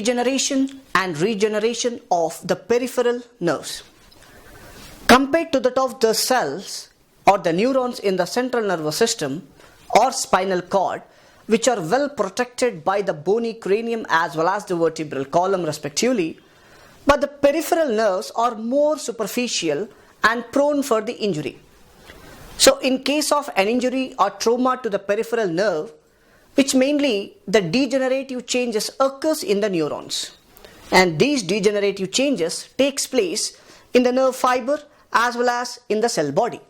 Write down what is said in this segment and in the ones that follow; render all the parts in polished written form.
degeneration and regeneration of the peripheral nerves. Compared to that of the cells or the neurons in the central nervous system or spinal cord, which are well protected by the bony cranium as well as the vertebral column respectively, but the peripheral nerves are more superficial and prone for the injury. So in case of an injury or trauma to the peripheral nerve, which mainly the degenerative changes occurs in the neurons, and these degenerative changes takes place in the nerve fiber as well as in the cell body.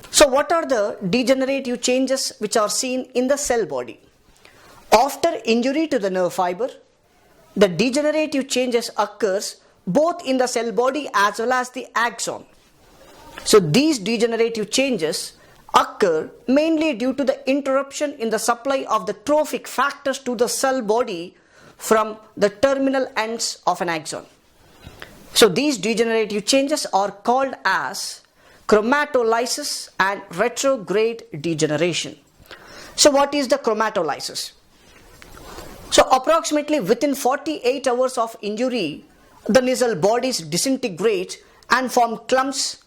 So what are the degenerative changes which are seen in the cell body? After injury to the nerve fiber, the degenerative changes occurs both in the cell body as well as the axon. So these degenerative changes occur mainly due to the interruption in the supply of the trophic factors to the cell body from the terminal ends of an axon. So these degenerative changes are called as chromatolysis and retrograde degeneration. So what is the chromatolysis? So approximately within 48 hours of injury, the nasal bodies disintegrate and form clumps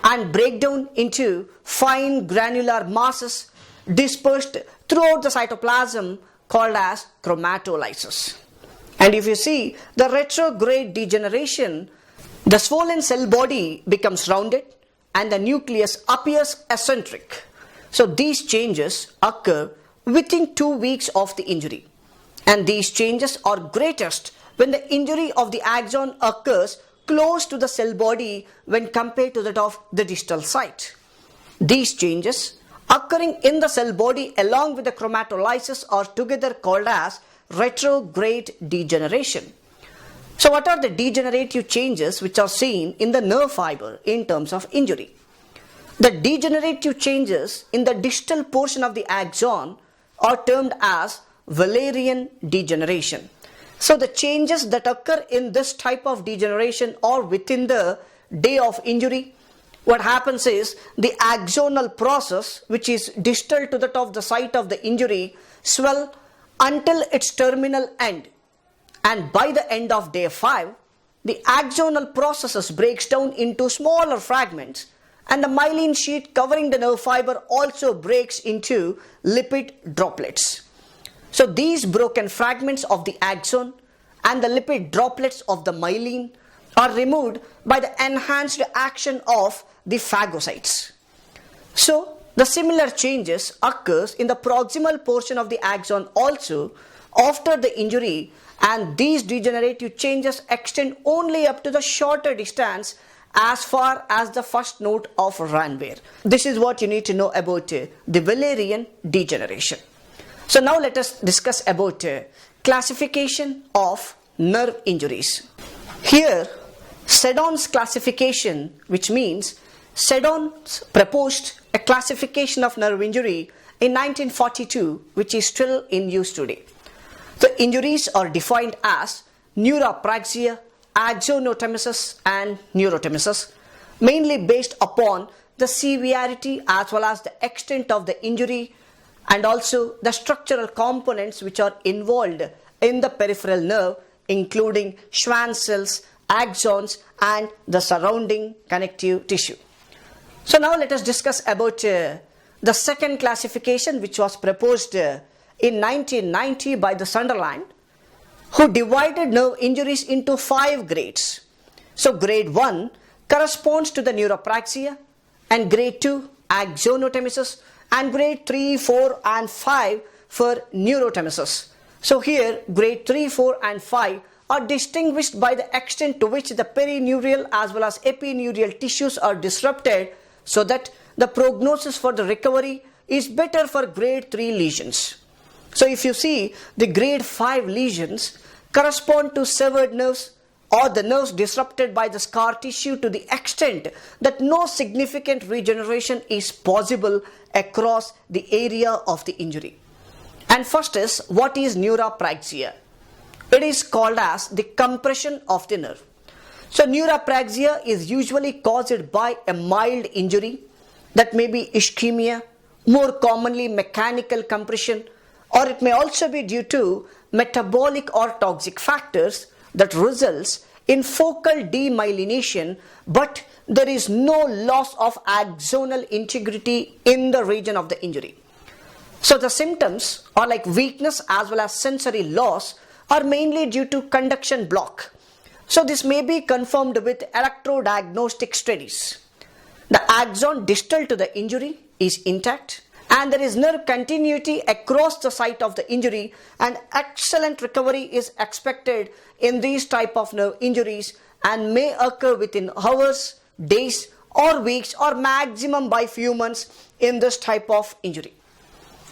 and break down into fine granular masses dispersed throughout the cytoplasm called as chromatolysis. And if you see the retrograde degeneration, the swollen cell body becomes rounded and the nucleus appears eccentric. So these changes occur within 2 weeks of the injury, and these changes are greatest when the injury of the axon occurs close to the cell body when compared to that of the distal site. These changes occurring in the cell body along with the chromatolysis are together called as retrograde degeneration. So what are the degenerative changes which are seen in the nerve fiber in terms of injury? The degenerative changes in the distal portion of the axon are termed as Wallerian degeneration. So the changes that occur in this type of degeneration are within the day of injury. What happens is the axonal process, which is distal to that of the site of the injury, swell until its terminal end, and by the end of day 5, the axonal processes breaks down into smaller fragments, and the myelin sheath covering the nerve fiber also breaks into lipid droplets. So these broken fragments of the axon and the lipid droplets of the myelin are removed by the enhanced action of the phagocytes. So the similar changes occurs in the proximal portion of the axon also after the injury, and these degenerative changes extend only up to the shorter distance as far as the first node of Ranvier. This is what you need to know about the Wallerian degeneration. So now let us discuss about classification of nerve injuries. Here, Seddon's classification, which means Seddon proposed a classification of nerve injury in 1942, which is still in use today. The injuries are defined as neuropraxia, axonotemesis and neurotemesis, mainly based upon the severity as well as the extent of the injury and also the structural components which are involved in the peripheral nerve, including Schwann cells, axons and the surrounding connective tissue. So now let us discuss about the second classification, which was proposed in 1990 by the Sunderland, who divided nerve injuries into 5 grades. So grade 1 corresponds to the neuropraxia, and grade 2 axonotemesis, and grade 3, 4 and 5 for neurotemesis. So here grade 3, 4 and 5 are distinguished by the extent to which the perineural as well as epineural tissues are disrupted, so that the prognosis for the recovery is better for grade 3 lesions. So if you see, the grade 5 lesions correspond to severed nerves or the nerves disrupted by the scar tissue to the extent that no significant regeneration is possible across the area of the injury. And first is, what is neuropraxia? It is called as the compression of the nerve. So neuropraxia is usually caused by a mild injury, that may be ischemia, more commonly mechanical compression, or it may also be due to metabolic or toxic factors that results in focal demyelination, but there is no loss of axonal integrity in the region of the injury. So the symptoms are like weakness as well as sensory loss are mainly due to conduction block. So this may be confirmed with electrodiagnostic studies. The axon distal to the injury is intact, and there is nerve continuity across the site of the injury, and excellent recovery is expected in these type of nerve injuries and may occur within hours, days or weeks, or maximum by few months in this type of injury.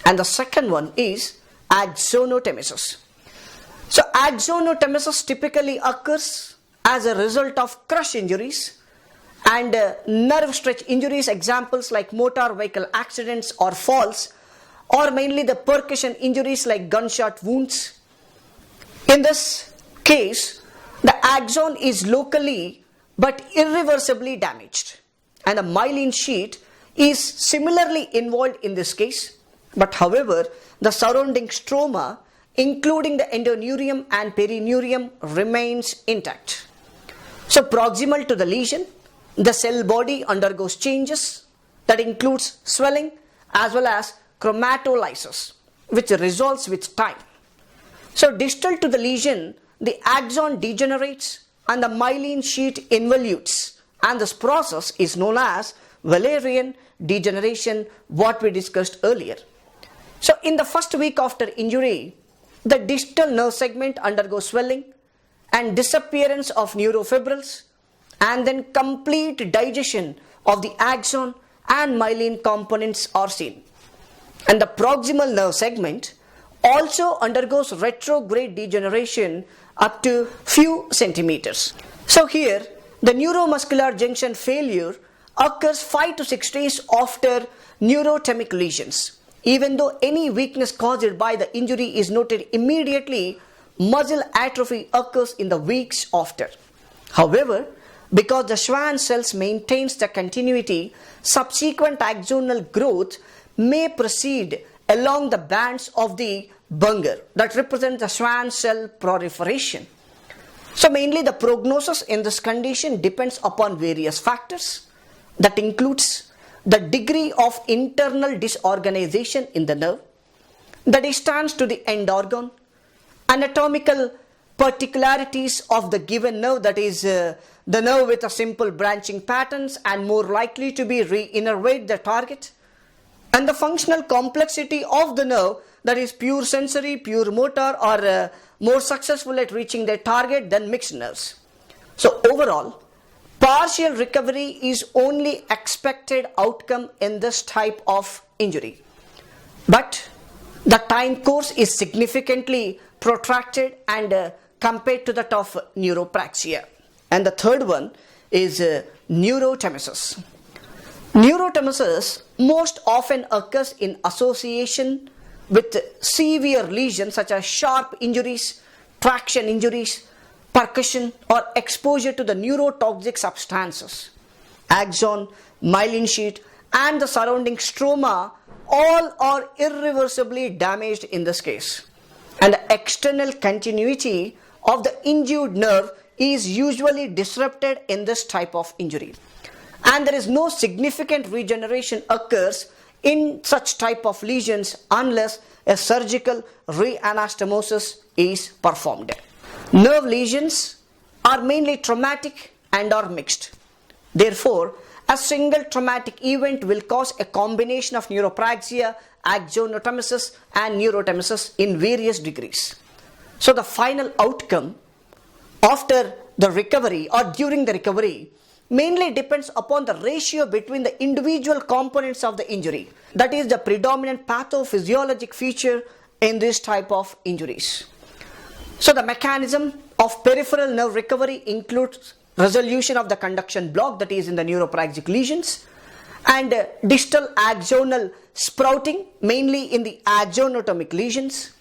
And the second one is axonotemesis. So axonotemesis typically occurs as a result of crush injuries and nerve stretch injuries, examples like motor vehicle accidents or falls, or mainly the percussion injuries like gunshot wounds. In this case, the axon is locally but irreversibly damaged, and the myelin sheath is similarly involved in this case, but however, the surrounding stroma, including the endoneurium and perineurium, remains intact. So proximal to the lesion, the cell body undergoes changes that includes swelling as well as chromatolysis, which resolves with time. So distal to the lesion, the axon degenerates and the myelin sheath involutes, and this process is known as Wallerian degeneration, what we discussed earlier. So in the first week after injury, the distal nerve segment undergoes swelling and disappearance of neurofibrils, and then complete digestion of the axon and myelin components are seen. And the proximal nerve segment also undergoes retrograde degeneration up to few centimeters. So here, the neuromuscular junction failure occurs 5 to 6 days after neurotemic lesions. Even though any weakness caused by the injury is noted immediately, muscle atrophy occurs in the weeks after. However, because the Schwann cells maintains the continuity, subsequent axonal growth may proceed along the bands of the Büngner that represent the Schwann cell proliferation. So mainly the prognosis in this condition depends upon various factors that includes the degree of internal disorganization in the nerve, the distance to the end organ, anatomical particularities of the given nerve, that is the nerve with a simple branching patterns and more likely to be re-innervate the target, and the functional complexity of the nerve, that is pure sensory, pure motor, or more successful at reaching their target than mixed nerves. So overall, partial recovery is only expected outcome in this type of injury, but the time course is significantly protracted and compared to that of neuropraxia. And the third one is neurotemesis. Neurotemesis most often occurs in association with severe lesions such as sharp injuries, traction injuries, percussion, or exposure to the neurotoxic substances. Axon, myelin sheath, and the surrounding stroma all are irreversibly damaged in this case. And the external continuity of the injured nerve is usually disrupted in this type of injury. And there is no significant regeneration occurs in such type of lesions unless a surgical reanastomosis is performed. Nerve lesions are mainly traumatic and are mixed. Therefore, a single traumatic event will cause a combination of neuropraxia, axonotemesis, and neurotemesis in various degrees. So the final outcome after the recovery or during the recovery mainly depends upon the ratio between the individual components of the injury. That is the predominant pathophysiologic feature in this type of injuries. So the mechanism of peripheral nerve recovery includes resolution of the conduction block, that is in the neuropraxic lesions, and distal axonal sprouting mainly in the axonotemic lesions,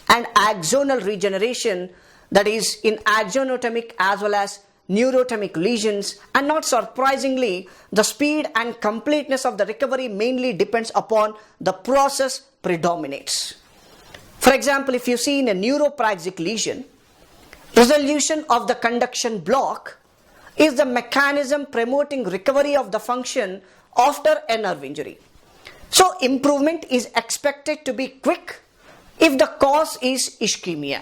and axonal regeneration, that is in axonotemic as well as neurotemic lesions. And not surprisingly, the speed and completeness of the recovery mainly depends upon the process predominates. For example, if you see in a neuropraxic lesion, resolution of the conduction block is the mechanism promoting recovery of the function after a nerve injury. So improvement is expected to be quick if the cause is ischemia.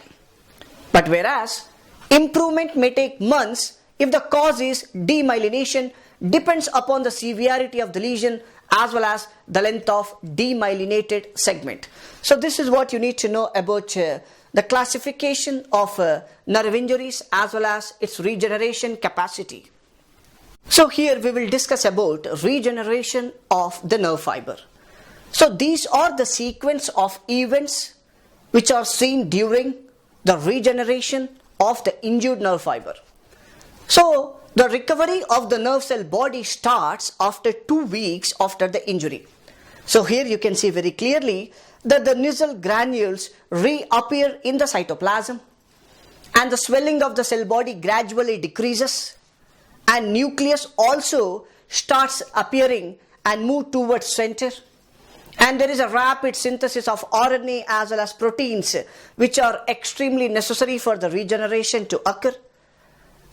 But whereas improvement may take months if the cause is demyelination, depends upon the severity of the lesion as well as the length of demyelinated segment. So this is what you need to know about the classification of nerve injuries as well as its regeneration capacity. So here we will discuss about regeneration of the nerve fiber. So these are the sequence of events which are seen during the regeneration of the injured nerve fiber. So the recovery of the nerve cell body starts after 2 weeks after the injury. So here you can see very clearly that the nuclear granules reappear in the cytoplasm and the swelling of the cell body gradually decreases and nucleus also starts appearing and move towards center, and there is a rapid synthesis of RNA as well as proteins which are extremely necessary for the regeneration to occur,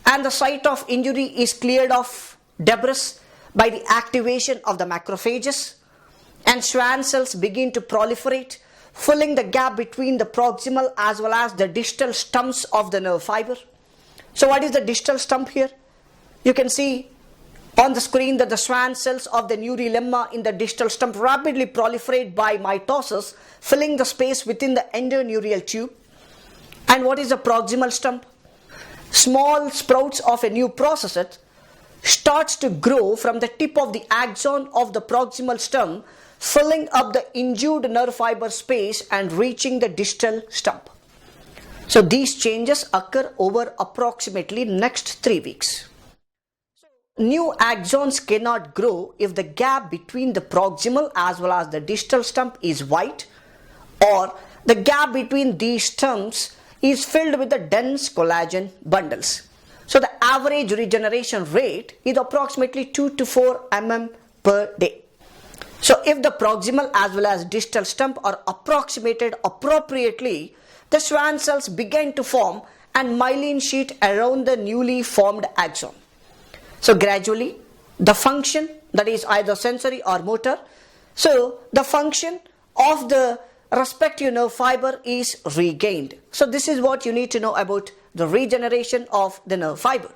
and the site of injury is cleared of debris by the activation of the macrophages, and Schwann cells begin to proliferate, filling the gap between the proximal as well as the distal stumps of the nerve fiber. So what is the distal stump here? You can see on the screen that the Schwann cells of the neurolemma in the distal stump rapidly proliferate by mitosis, filling the space within the endoneurial tube. And what is the proximal stump? Small sprouts of a new processet starts to grow from the tip of the axon of the proximal stump, filling up the injured nerve fiber space and reaching the distal stump. So these changes occur over approximately next 3 weeks. New axons cannot grow if the gap between the proximal as well as the distal stump is wide, or the gap between these stumps is filled with the dense collagen bundles. So the average regeneration rate is approximately 2 to 4 mm per day. So if the proximal as well as distal stump are approximated appropriately, the Schwann cells begin to form and myelin sheath around the newly formed axon. So gradually the function, that is either sensory or motor, so the function of the respective nerve fiber is regained. So this is what you need to know about the regeneration of the nerve fiber.